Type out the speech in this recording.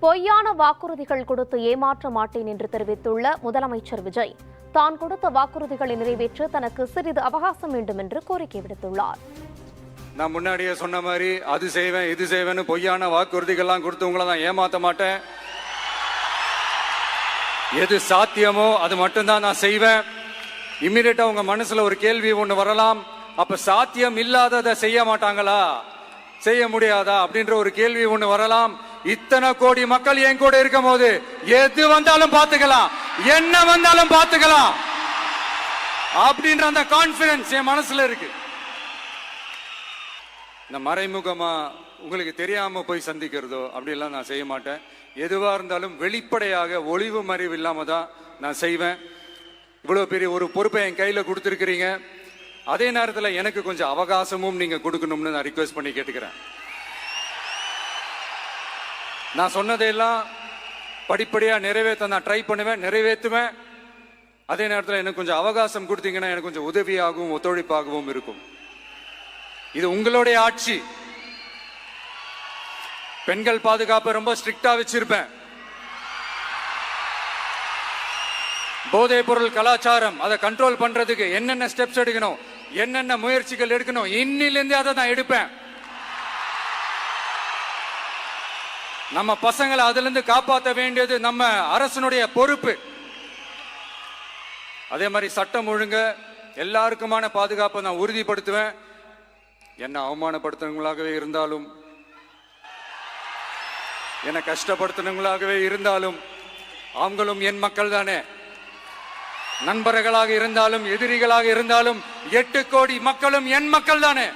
பொய்யான வாக்குறுதிகள் கொடுத்து ஏமாற்ற மாட்டேன் என்று தெரிவித்துள்ள முதலமைச்சர் விஜய் தான் கொடுத்த வாக்குறுதிகளை நிறைவேற்ற தனக்கு சிறிது அவகாசம் வேண்டும் என்று கோரிக்கை விடுத்துள்ளார். நான் முன்னாடியே சொன்ன மாதிரி அது செய்வேன் இது செய்வேன்னு பொய்யான வாக்குறுதிகள்லாம் கொடுத்து உங்களை தான் ஏமாத்த மாட்டேன். எது சாத்தியமோ அது மட்டும்தான் நான் செய்வேன். இம்மிடியட்டா உங்க மனசுல ஒரு கேள்வி ஒண்ணு வரலாம், அப்ப சாத்தியம் இல்லாததை செய்ய மாட்டாங்களா, செய்ய முடியாதா அப்படின்ற ஒரு கேள்வி ஒண்ணு வரலாம். இத்தனை கோடி மக்கள் என் கூட இருக்கும் போது எது வந்தாலும் பாத்துக்கலாம், என்ன வந்தாலும் பாத்துக்கலாம் அப்படின்ற அந்த கான்பிடன்ஸ் என் மனசுல இருக்கு. இந்த மறைமுகமா உங்களுக்கு தெரியாம போய் சந்திக்கிறதோ அப்படிலாம் நான் செய்ய மாட்டேன். எதுவா இருந்தாலும் வெளிப்படையாக ஒளிவு மறைவு இல்லாம தான் நான் செய்வேன். இவ்வளவு பெரிய ஒரு பொறுப்பை என் கையில கொடுத்துருக்கிறீங்க, அதே நேரத்தில் எனக்கு கொஞ்சம் அவகாசமும் நீங்க கொடுக்கணும்னு நான் ரிக்வெஸ்ட் பண்ணி கேட்டுக்கிறேன். நான் சொன்னதையெல்லாம் படிப்படியா நிறைவேற்ற நான் ட்ரை பண்ணுவேன், நிறைவேற்றுவேன். அதே நேரத்தில் எனக்கு கொஞ்சம் அவகாசம் கொடுத்தீங்கன்னா எனக்கு கொஞ்சம் உதவியாகவும் ஒத்துழைப்பாகவும் இருக்கும். இது உங்களுடைய ஆட்சி. பெண்கள் பாதுகாப்பை ரொம்ப ஸ்ட்ரிக்டா வச்சிருப்பேன். போதைப் பொருள் கலாச்சாரம் அதை கண்ட்ரோல் பண்றதுக்கு என்னென்ன ஸ்டெப்ஸ் எடுக்கணும், என்னென்ன முயற்சிகள் எடுக்கணும், இன்னிலிருந்து அதை நான் எடுப்பேன். நம்ம பசங்களை அதுல இருந்து காப்பாற்ற வேண்டியது நம்ம அரசனுடைய பொறுப்பு. அதே மாதிரி சட்டம் ஒழுங்கு எல்லாருக்குமான பாதுகாப்பை நான் உறுதிப்படுத்துவேன். என்ன அவமானப்படுத்துறவங்களாகவே இருந்தாலும், என்ன கஷ்டப்படுத்துறவங்களாகவே இருந்தாலும் அவங்களும் என் மக்கள் தானே. நண்பர்களாக இருந்தாலும் எதிரிகளாக இருந்தாலும் 8 கோடி மக்களும் என் மக்கள் தானே.